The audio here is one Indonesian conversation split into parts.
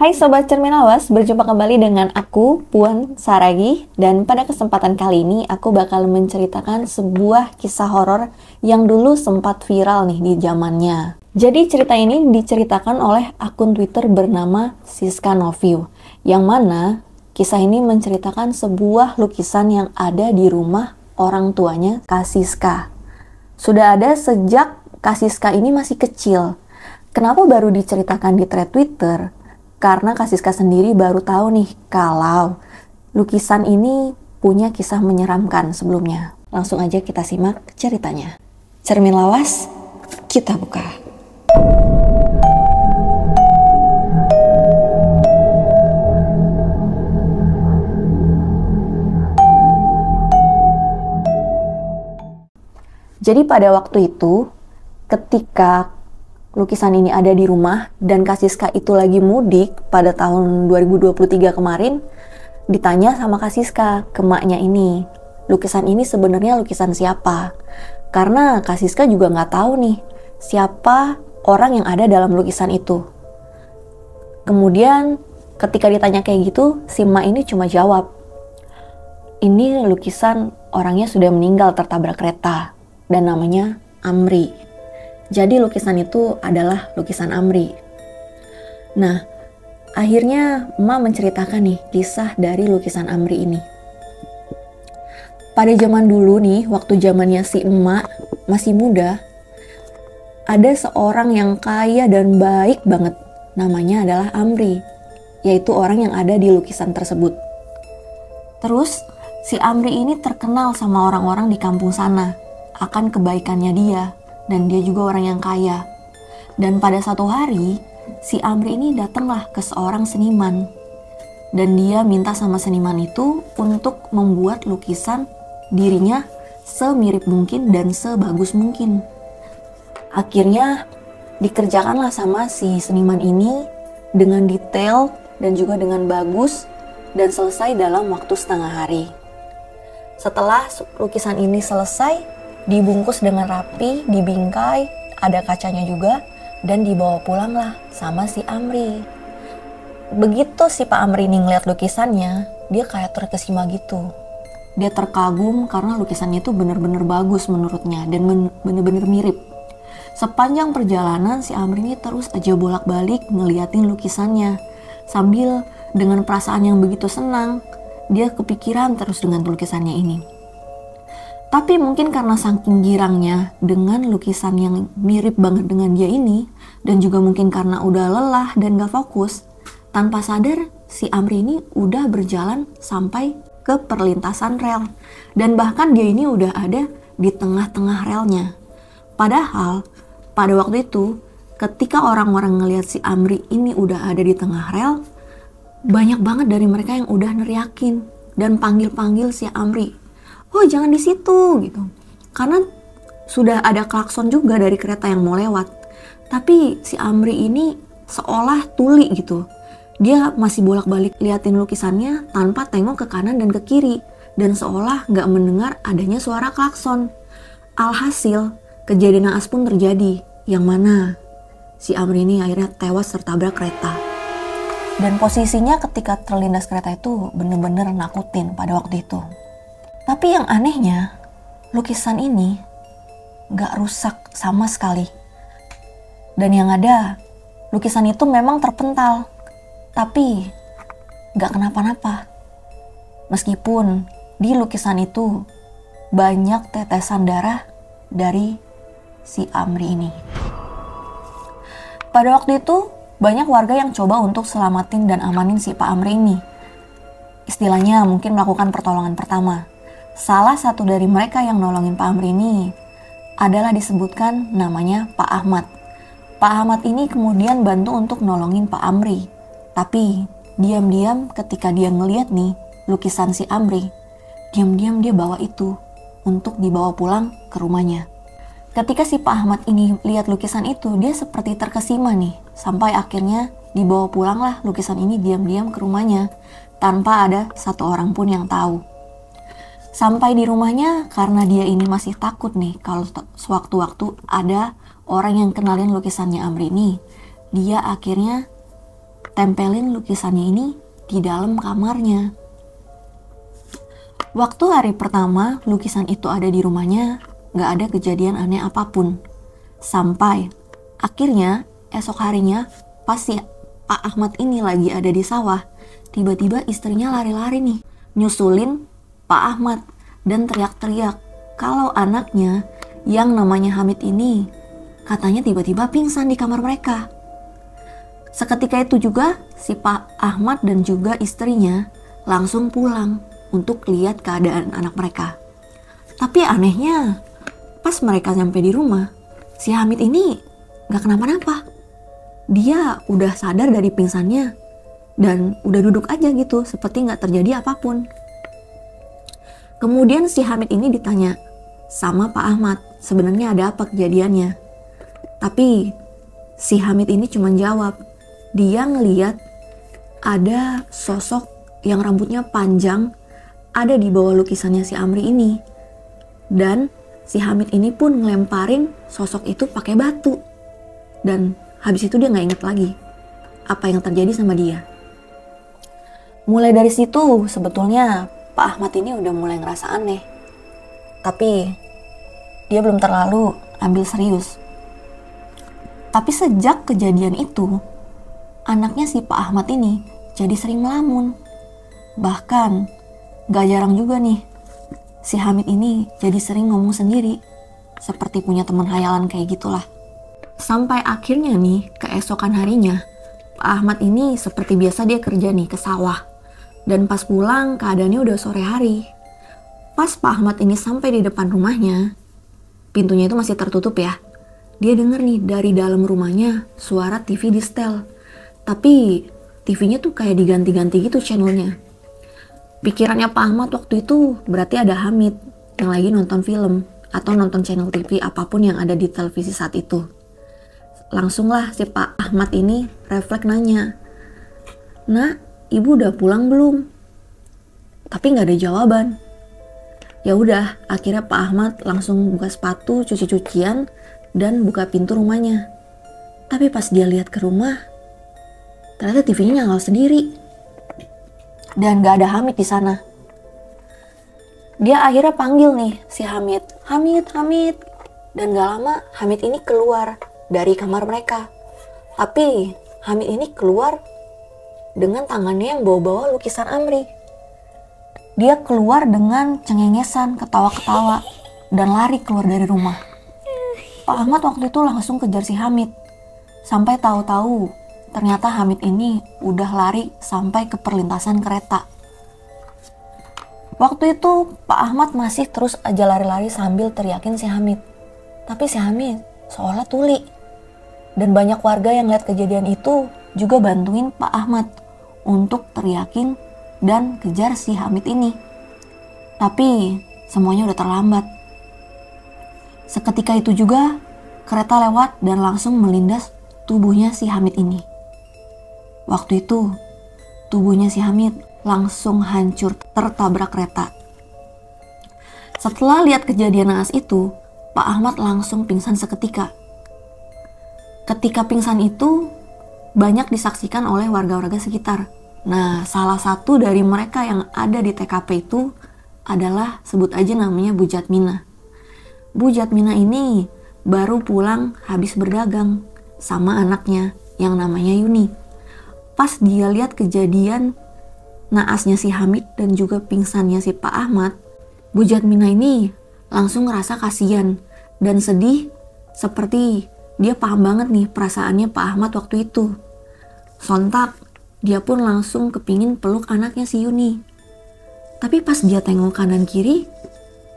Hai Sobat Cermin Lawas, berjumpa kembali dengan aku, Puan Saragi. Dan pada kesempatan kali ini, aku bakal menceritakan sebuah kisah horor yang dulu sempat viral nih di zamannya. Jadi cerita ini diceritakan oleh akun Twitter bernama Siska Noview, yang mana kisah ini menceritakan sebuah lukisan yang ada di rumah orang tuanya Kak Siska. Sudah ada sejak Kak Siska ini masih kecil. Kenapa baru diceritakan di thread Twitter? Karena Kak Siska sendiri baru tahu nih kalau lukisan ini punya kisah menyeramkan sebelumnya. Langsung aja kita simak ceritanya. Cermin Lawas, kita buka. Jadi pada waktu itu, ketika lukisan ini ada di rumah dan Kak Siska itu lagi mudik pada tahun 2023 kemarin, ditanya sama Kak Siska ke maknya ini, lukisan ini sebenarnya lukisan siapa? Karena Kak Siska juga nggak tahu nih siapa orang yang ada dalam lukisan itu. Kemudian ketika ditanya kayak gitu, si mak ini cuma jawab, ini lukisan orangnya sudah meninggal tertabrak kereta dan namanya Amri. Jadi lukisan itu adalah lukisan Amri. Nah, akhirnya emak menceritakan nih kisah dari lukisan Amri ini. Pada zaman dulu nih, waktu zamannya si emak masih muda, ada seorang yang kaya dan baik banget. Namanya adalah Amri, yaitu orang yang ada di lukisan tersebut. Terus, si Amri ini terkenal sama orang-orang di kampung sana akan kebaikannya dia. Dan dia juga orang yang kaya. Dan pada satu hari, si Amri ini datanglah ke seorang seniman. Dan dia minta sama seniman itu untuk membuat lukisan dirinya semirip mungkin dan sebagus mungkin. Akhirnya dikerjakanlah sama si seniman ini dengan detail dan juga dengan bagus dan selesai dalam waktu setengah hari. Setelah lukisan ini selesai, dibungkus dengan rapi, dibingkai, ada kacanya juga, dan dibawa pulanglah sama si Amri. Begitu si Pak Amri ini ngeliat lukisannya, dia kayak terkesima gitu. Dia terkagum karena lukisannya itu bener-bener bagus menurutnya dan bener-bener mirip. Sepanjang perjalanan si Amri ini terus aja bolak-balik ngeliatin lukisannya. Sambil dengan perasaan yang begitu senang, dia kepikiran terus dengan lukisannya ini. Tapi mungkin karena saking girangnya dengan lukisan yang mirip banget dengan dia ini, dan juga mungkin karena udah lelah dan gak fokus, tanpa sadar si Amri ini udah berjalan sampai ke perlintasan rel. Dan bahkan dia ini udah ada di tengah-tengah relnya. Padahal pada waktu itu ketika orang-orang ngelihat si Amri ini udah ada di tengah rel, banyak banget dari mereka yang udah neriakin dan panggil-panggil si Amri. Oh jangan di situ gitu, karena sudah ada klakson juga dari kereta yang mau lewat. Tapi si Amri ini seolah tuli gitu, dia masih bolak-balik liatin lukisannya tanpa tengok ke kanan dan ke kiri, dan seolah nggak mendengar adanya suara klakson. Alhasil kejadian naas pun terjadi, yang mana si Amri ini akhirnya tewas tertabrak kereta. Dan posisinya ketika terlindas kereta itu bener-bener nakutin pada waktu itu. Tapi yang anehnya, lukisan ini gak rusak sama sekali. Dan yang ada, lukisan itu memang terpental, tapi gak kenapa-napa. Meskipun di lukisan itu banyak tetesan darah dari si Amri ini. Pada waktu itu, banyak warga yang coba untuk selamatin dan amanin si Pak Amri ini. Istilahnya mungkin melakukan pertolongan pertama. Salah satu dari mereka yang nolongin Pak Amri ini adalah disebutkan namanya Pak Ahmad. Pak Ahmad ini kemudian bantu untuk nolongin Pak Amri. Tapi diam-diam ketika dia ngeliat nih lukisan si Amri, diam-diam dia bawa itu untuk dibawa pulang ke rumahnya. Ketika si Pak Ahmad ini lihat lukisan itu, dia seperti terkesima nih. Sampai akhirnya dibawa pulanglah lukisan ini diam-diam ke rumahnya tanpa ada satu orang pun yang tahu. Sampai di rumahnya, karena dia ini masih takut nih kalau sewaktu-waktu ada orang yang kenalin lukisannya Amri ini, dia akhirnya tempelin lukisannya ini di dalam kamarnya. Waktu hari pertama lukisan itu ada di rumahnya, gak ada kejadian aneh apapun. Sampai akhirnya esok harinya pas si Pak Ahmad ini lagi ada di sawah, tiba-tiba istrinya lari-lari nih, nyusulin Pak Ahmad dan teriak-teriak kalau anaknya yang namanya Hamid ini katanya tiba-tiba pingsan di kamar mereka. Seketika itu juga si Pak Ahmad dan juga istrinya langsung pulang untuk lihat keadaan anak mereka. Tapi anehnya, pas mereka nyampe di rumah, si Hamid ini gak kenapa-napa. Dia udah sadar dari pingsannya dan udah duduk aja gitu, seperti gak terjadi apapun. Kemudian si Hamid ini ditanya sama Pak Ahmad, sebenarnya ada apa kejadiannya. Tapi si Hamid ini cuma jawab, dia ngeliat ada sosok yang rambutnya panjang ada di bawah lukisannya si Amri ini. Dan si Hamid ini pun ngelemparin sosok itu pakai batu. Dan habis itu dia gak inget lagi apa yang terjadi sama dia. Mulai dari situ sebetulnya Pak Ahmad ini udah mulai ngerasa aneh. Tapi dia belum terlalu ambil serius. Tapi sejak kejadian itu, anaknya si Pak Ahmad ini jadi sering melamun. Bahkan gak jarang juga nih, si Hamid ini jadi sering ngomong sendiri, seperti punya teman hayalan kayak gitulah. Sampai akhirnya nih, keesokan harinya, Pak Ahmad ini seperti biasa dia kerja nih ke sawah. Dan pas pulang keadaannya udah sore hari. Pas Pak Ahmad ini sampai di depan rumahnya, pintunya itu masih tertutup ya. Dia denger nih dari dalam rumahnya suara TV di setel. Tapi TV-nya tuh kayak diganti-ganti gitu channelnya. Pikirannya Pak Ahmad waktu itu berarti ada Hamid yang lagi nonton film atau nonton channel TV apapun yang ada di televisi saat itu. Langsunglah si Pak Ahmad ini refleks nanya, "Nak, ibu udah pulang belum?" Tapi nggak ada jawaban. Ya udah, akhirnya Pak Ahmad langsung buka sepatu, cuci-cucian, dan buka pintu rumahnya. Tapi pas dia lihat ke rumah, ternyata TV-nya nyala sendiri. Dan gak ada Hamid di sana. Dia akhirnya panggil nih si Hamid, "Hamid, Hamid." Dan gak lama Hamid ini keluar dari kamar mereka. Tapi Hamid ini keluar dengan tangannya yang bawa-bawa lukisan Amri. Dia keluar dengan cengengesan, ketawa-ketawa, dan lari keluar dari rumah. Pak Ahmad waktu itu langsung kejar si Hamid. Sampai tahu-tahu ternyata Hamid ini udah lari sampai ke perlintasan kereta. Waktu itu Pak Ahmad masih terus aja lari-lari sambil teriakin si Hamid. Tapi si Hamid seolah tuli. Dan banyak warga yang lihat kejadian itu juga bantuin Pak Ahmad untuk teriakin dan kejar si Hamid ini. Tapi semuanya udah terlambat. Seketika itu juga kereta lewat dan langsung melindas tubuhnya si Hamid ini. Waktu itu, tubuhnya si Hamid langsung hancur tertabrak kereta. Setelah lihat kejadian naas itu, Pak Ahmad langsung pingsan seketika. Ketika pingsan itu, banyak disaksikan oleh warga-warga sekitar. Nah, salah satu dari mereka yang ada di TKP itu adalah, sebut aja namanya Bu Jatmina. Bu Jatmina ini baru pulang habis berdagang sama anaknya yang namanya Yuni. Pas dia lihat kejadian naasnya si Hamid dan juga pingsannya si Pak Ahmad, Bu Jatmina ini langsung ngerasa kasihan dan sedih, seperti dia paham banget nih perasaannya Pak Ahmad waktu itu. Sontak, dia pun langsung kepingin peluk anaknya si Yuni. Tapi pas dia tengok kanan kiri,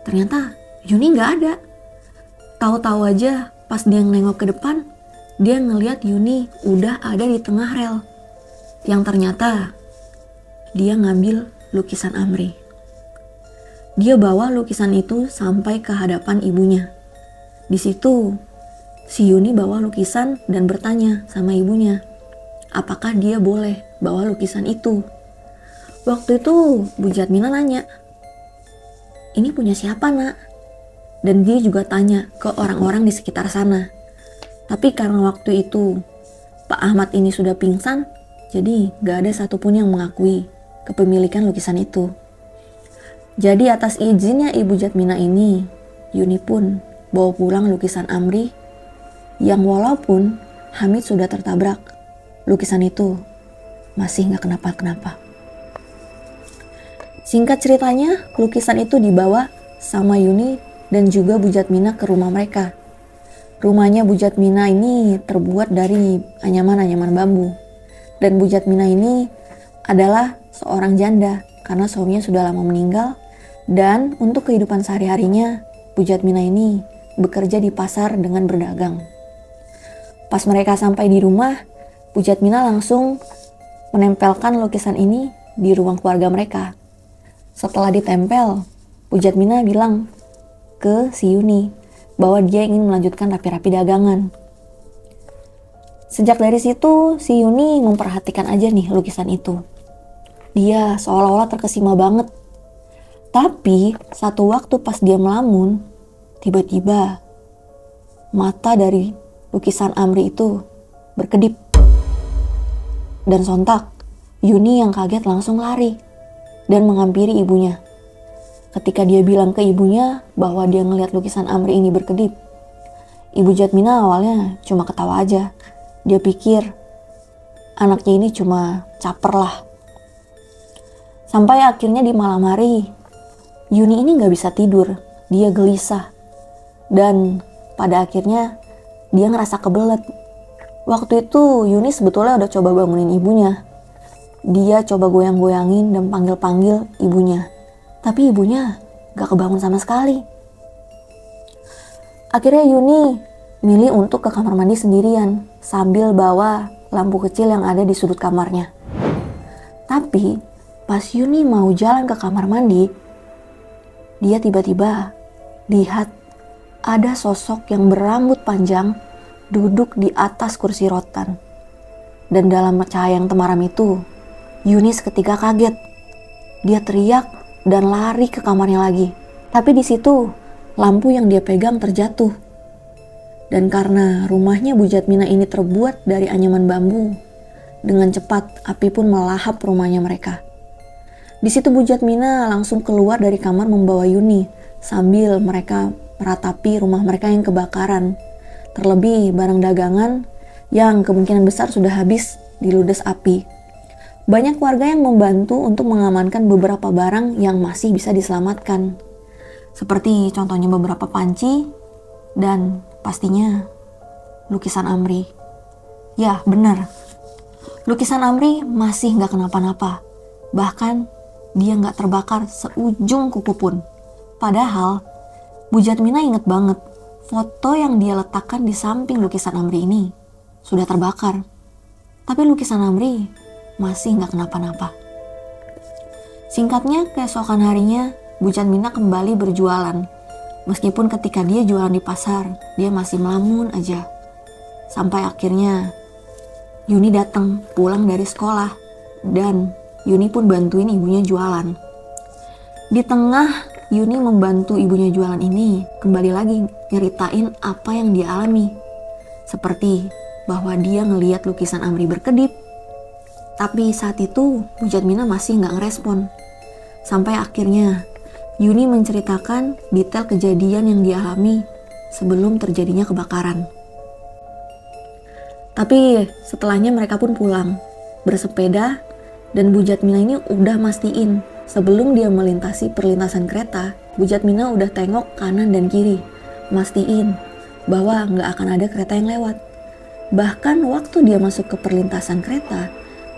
ternyata Yuni nggak ada. Tahu-tahu aja pas dia nengok ke depan, dia ngelihat Yuni udah ada di tengah rel. Yang ternyata dia ngambil lukisan Amri. Dia bawa lukisan itu sampai ke hadapan ibunya. Di situ si Yuni bawa lukisan dan bertanya sama ibunya, apakah dia boleh bawa lukisan itu. Waktu itu Bu Jatmina nanya, "Ini punya siapa, Nak?" Dan dia juga tanya ke orang-orang di sekitar sana. Tapi karena waktu itu Pak Ahmad ini sudah pingsan, Jadi gak ada satupun yang mengakui kepemilikan lukisan itu. Jadi atas izinnya Ibu Jatmina ini, Yuni pun bawa pulang lukisan Amri yang walaupun Hamid sudah tertabrak, lukisan itu masih gak kenapa-kenapa. Singkat ceritanya, lukisan itu dibawa sama Yuni dan juga Bu Jatmina ke rumah mereka. Rumahnya Bu Jatmina ini terbuat dari anyaman-anyaman bambu. Dan Bu Jatmina ini adalah seorang janda karena suaminya sudah lama meninggal. Dan untuk kehidupan sehari-harinya, Bu Jatmina ini bekerja di pasar dengan berdagang. Pas mereka sampai di rumah, Bu Jatmina langsung menempelkan lukisan ini di ruang keluarga mereka. Setelah ditempel, Bu Jatmina bilang ke si Yuni bahwa dia ingin melanjutkan rapi-rapi dagangan. Sejak dari situ, si Yuni memperhatikan aja nih lukisan itu. Dia seolah-olah terkesima banget. Tapi satu waktu pas dia melamun, tiba-tiba mata dari lukisan Amri itu berkedip. Dan sontak, Yuni yang kaget langsung lari dan menghampiri ibunya. Ketika dia bilang ke ibunya bahwa dia ngelihat lukisan Amri ini berkedip, Ibu Jatmina awalnya cuma ketawa aja. Dia pikir anaknya ini cuma caper lah. Sampai akhirnya di malam hari, Yuni ini gak bisa tidur. Dia gelisah. Dan pada akhirnya dia ngerasa kebelet. Waktu itu Yuni sebetulnya udah coba bangunin ibunya. Dia coba goyang-goyangin dan panggil-panggil ibunya. Tapi ibunya gak kebangun sama sekali. Akhirnya Yuni milih untuk ke kamar mandi sendirian sambil bawa lampu kecil yang ada di sudut kamarnya. Tapi pas Yuni mau jalan ke kamar mandi, dia tiba-tiba lihat ada sosok yang berambut panjang duduk di atas kursi rotan. Dan dalam cahaya yang temaram itu, Yuni seketika kaget. Dia teriak dan lari ke kamarnya lagi. Tapi di situ lampu yang dia pegang terjatuh. Dan karena rumahnya Bu Jatmina ini terbuat dari anyaman bambu, dengan cepat api pun melahap rumahnya mereka. Di situ Bu Jatmina langsung keluar dari kamar membawa Yuni sambil mereka meratapi rumah mereka yang kebakaran. Terlebih barang dagangan yang kemungkinan besar sudah habis diludes api. Banyak warga yang membantu untuk mengamankan beberapa barang yang masih bisa diselamatkan. Seperti contohnya beberapa panci dan pastinya lukisan Amri. Ya benar, lukisan Amri masih gak kenapa-napa. Bahkan dia gak terbakar seujung kuku pun. Padahal Bu Jatmina inget banget foto yang dia letakkan di samping lukisan Amri ini sudah terbakar. Tapi lukisan Amri masih gak kenapa-napa. Singkatnya, keesokan harinya Bu Jatmina kembali berjualan. Meskipun ketika dia jualan di pasar, dia masih melamun aja. Sampai akhirnya Yuni datang pulang dari sekolah dan Yuni pun bantuin ibunya jualan. Di tengah Yuni membantu ibunya jualan ini, kembali lagi nyeritain apa yang dia alami. Seperti bahwa dia ngelihat lukisan Amri berkedip. Tapi saat itu Bu Jatmina masih gak ngerespon. Sampai akhirnya Yuni menceritakan detail kejadian yang dialami sebelum terjadinya kebakaran. Tapi setelahnya mereka pun pulang, bersepeda, dan Bu Jatmina ini udah mastiin sebelum dia melintasi perlintasan kereta, Bu Jatmina udah tengok kanan dan kiri, mastiin bahwa nggak akan ada kereta yang lewat. Bahkan waktu dia masuk ke perlintasan kereta,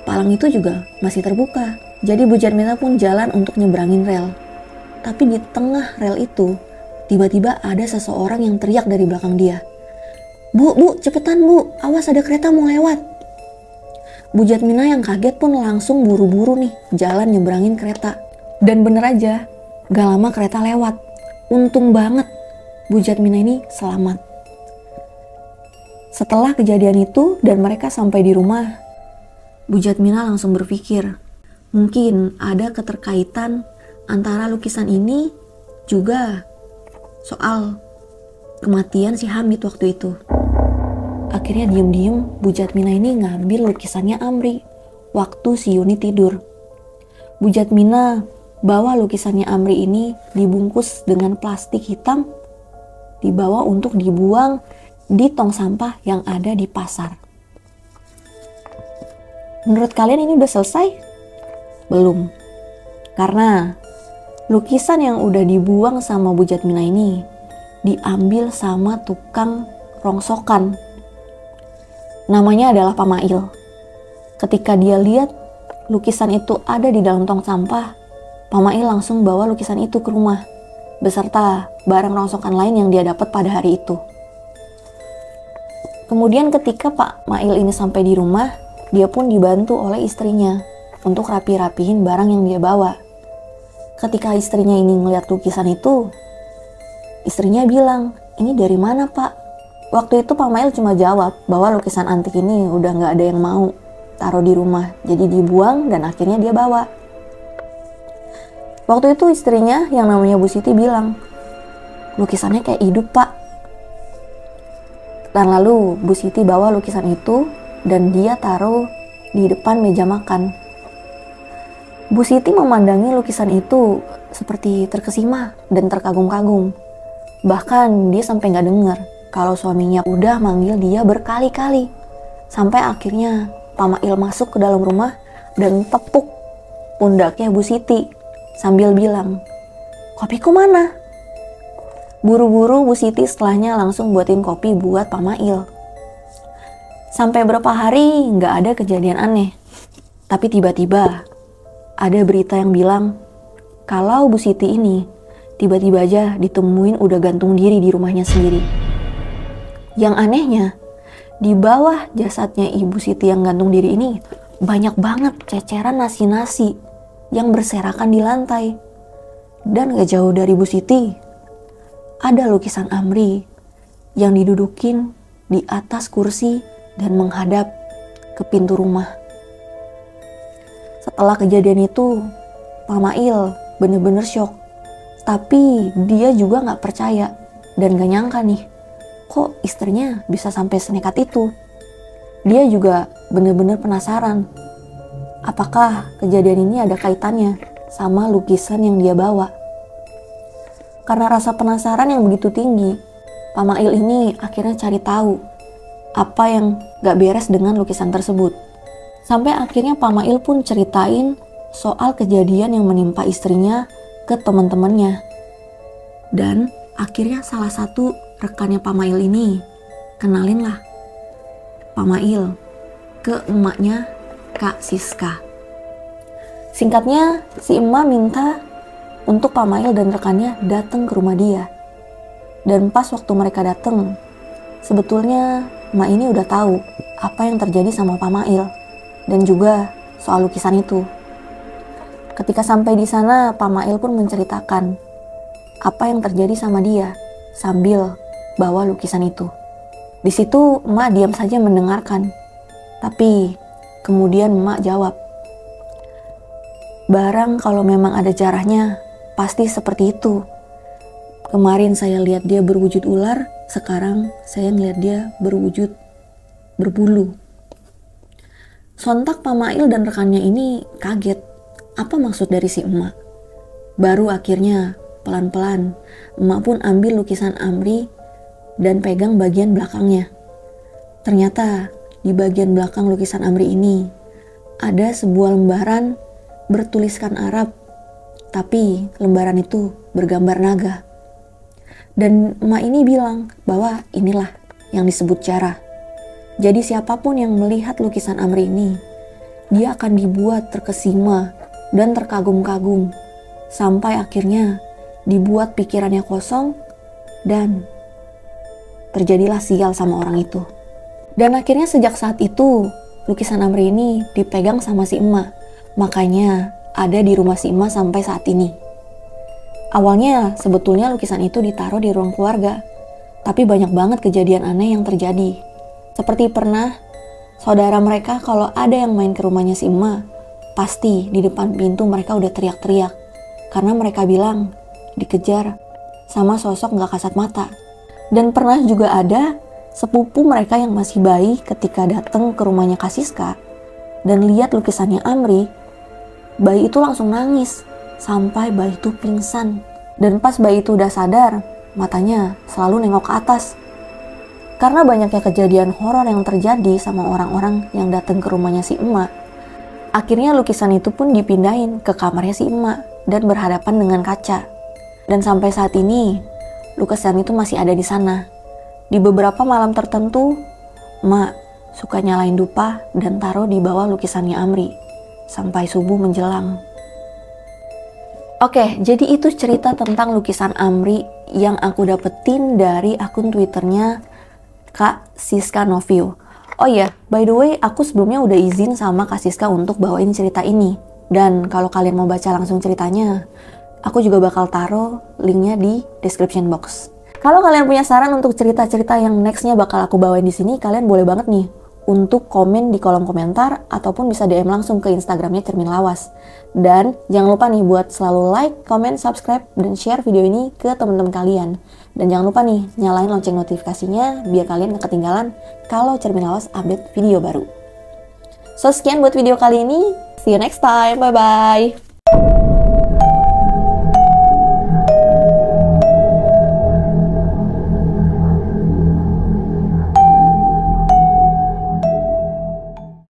palang itu juga masih terbuka. Jadi Bu Jatmina pun jalan untuk nyebrangin rel. Tapi di tengah rel itu, tiba-tiba ada seseorang yang teriak dari belakang dia. Bu, cepetan bu, awas ada kereta mau lewat. Bu Jatmina yang kaget pun langsung buru-buru nih jalan nyebrangin kereta. Dan bener aja, gak lama kereta lewat. Untung banget Bu Jatmina ini selamat. Setelah kejadian itu dan mereka sampai di rumah, Bu Jatmina langsung berpikir, mungkin ada keterkaitan antara lukisan ini juga soal kematian si Hamid waktu itu. Akhirnya diem-diem Bu Jatmina ini ngambil lukisannya Amri. waktu si Yuni tidur. Bu Jatmina bawa lukisannya Amri ini dibungkus dengan plastik hitam, dibawa untuk dibuang di tong sampah yang ada di pasar. Menurut kalian ini udah selesai? Belum. Karena lukisan yang udah dibuang sama Bu Jatmina ini diambil sama tukang rongsokan. Namanya adalah Pak Mail. Ketika dia lihat lukisan itu ada di dalam tong sampah, Pak Mail langsung bawa lukisan itu ke rumah beserta barang rongsokan lain yang dia dapat pada hari itu. Kemudian ketika Pak Mail ini sampai di rumah, dia pun dibantu oleh istrinya untuk rapi-rapihin barang yang dia bawa. Ketika istrinya ini ngeliat lukisan itu, istrinya bilang, "Ini dari mana, Pak?" Waktu itu Pak Mail cuma jawab bahwa lukisan antik ini udah gak ada yang mau taruh di rumah, jadi dibuang dan akhirnya dia bawa. Waktu itu istrinya yang namanya Bu Siti bilang, "Lukisannya kayak hidup, Pak." Dan lalu Bu Siti bawa lukisan itu dan dia taruh di depan meja makan. Bu Siti memandangi lukisan itu seperti terkesima dan terkagum-kagum. Bahkan dia sampai gak dengar kalau suaminya udah manggil dia berkali-kali. Sampai akhirnya Pak Mail masuk ke dalam rumah dan tepuk pundaknya Bu Siti sambil bilang, "Kopiku mana?" Buru-buru Bu Siti setelahnya langsung buatin kopi buat Pak Mail. Sampai berapa hari nggak ada kejadian aneh. Tapi tiba-tiba ada berita yang bilang kalau Bu Siti ini tiba-tiba aja ditemuin udah gantung diri di rumahnya sendiri. Yang anehnya, di bawah jasadnya Ibu Siti yang gantung diri ini banyak banget ceceran nasi-nasi yang berserakan di lantai. Dan gak jauh dari Bu Siti, ada lukisan Amri yang didudukin di atas kursi dan menghadap ke pintu rumah. Setelah kejadian itu, Pak Mail bener-bener syok. Tapi dia juga gak percaya dan gak nyangka nih, kok istrinya bisa sampai senekat itu. Dia juga bener-bener penasaran, apakah kejadian ini ada kaitannya sama lukisan yang dia bawa. Karena rasa penasaran yang begitu tinggi, Pak Mail ini akhirnya cari tahu apa yang gak beres dengan lukisan tersebut. Sampai akhirnya Pak Mail pun ceritain soal kejadian yang menimpa istrinya ke teman-temannya. Dan akhirnya salah satu rekannya Pak Mail ini kenalin lah Pak Mail ke emaknya Kak Siska. Singkatnya, si emak minta untuk Pak Mail dan rekannya datang ke rumah dia. Dan pas waktu mereka datang, sebetulnya emak ini udah tahu apa yang terjadi sama Pak Mail dan juga soal lukisan itu. Ketika sampai di sana, Pak Mail pun menceritakan apa yang terjadi sama dia sambil bawa lukisan itu. Di situ emak diam saja mendengarkan. Tapi kemudian emak jawab, "Barang kalau memang ada jarahnya, pasti seperti itu. Kemarin saya lihat dia berwujud ular, sekarang saya ngeliat dia berwujud berbulu." Sontak Pak Mail dan rekannya ini kaget. Apa maksud dari si emak? Baru akhirnya pelan-pelan emak pun ambil lukisan Amri dan pegang bagian belakangnya. Ternyata di bagian belakang lukisan Amri ini ada sebuah lembaran bertuliskan Arab, tapi lembaran itu bergambar naga. Dan emak ini bilang bahwa inilah yang disebut jarah. Jadi siapapun yang melihat lukisan Amri ini, dia akan dibuat terkesima dan terkagum-kagum sampai akhirnya dibuat pikirannya kosong dan terjadilah sial sama orang itu. Dan akhirnya sejak saat itu lukisan Amri ini dipegang sama si emak. Makanya ada di rumah si emak sampai saat ini. Awalnya sebetulnya lukisan itu ditaruh di ruang keluarga. Tapi banyak banget kejadian aneh yang terjadi. Seperti pernah saudara mereka kalau ada yang main ke rumahnya si emak, pasti di depan pintu mereka udah teriak-teriak. Karena mereka bilang dikejar sama sosok gak kasat mata. Dan pernah juga ada sepupu mereka yang masih bayi ketika datang ke rumahnya Kak Siska, dan lihat lukisannya Amri, bayi itu langsung nangis sampai bayi itu pingsan. Dan pas bayi itu udah sadar, matanya selalu nengok ke atas. Karena banyaknya kejadian horor yang terjadi sama orang-orang yang datang ke rumahnya si emak, akhirnya lukisan itu pun dipindahin ke kamarnya si emak dan berhadapan dengan kaca. Dan sampai saat ini, lukisan itu masih ada di sana. Di beberapa malam tertentu, emak suka nyalain dupa dan taruh di bawah lukisannya Amri sampai subuh menjelang. Oke, jadi itu cerita tentang lukisan Amri yang aku dapetin dari akun Twitternya Kak Siska Novio. Oh iya, by the way, aku sebelumnya udah izin sama Kak Siska untuk bawain cerita ini. Dan kalau kalian mau baca langsung ceritanya, aku juga bakal taruh linknya di description box. Kalau kalian punya saran untuk cerita-cerita yang nextnya bakal aku bawain di sini, kalian boleh banget nih untuk komen di kolom komentar ataupun bisa DM langsung ke Instagramnya Cermin Lawas. Dan jangan lupa nih buat selalu like, comment, subscribe, dan share video ini ke teman-teman kalian. Dan jangan lupa nih nyalain lonceng notifikasinya biar kalian gak ketinggalan kalau Cermin Lawas update video baru. So sekian buat video kali ini, see you next time, bye-bye!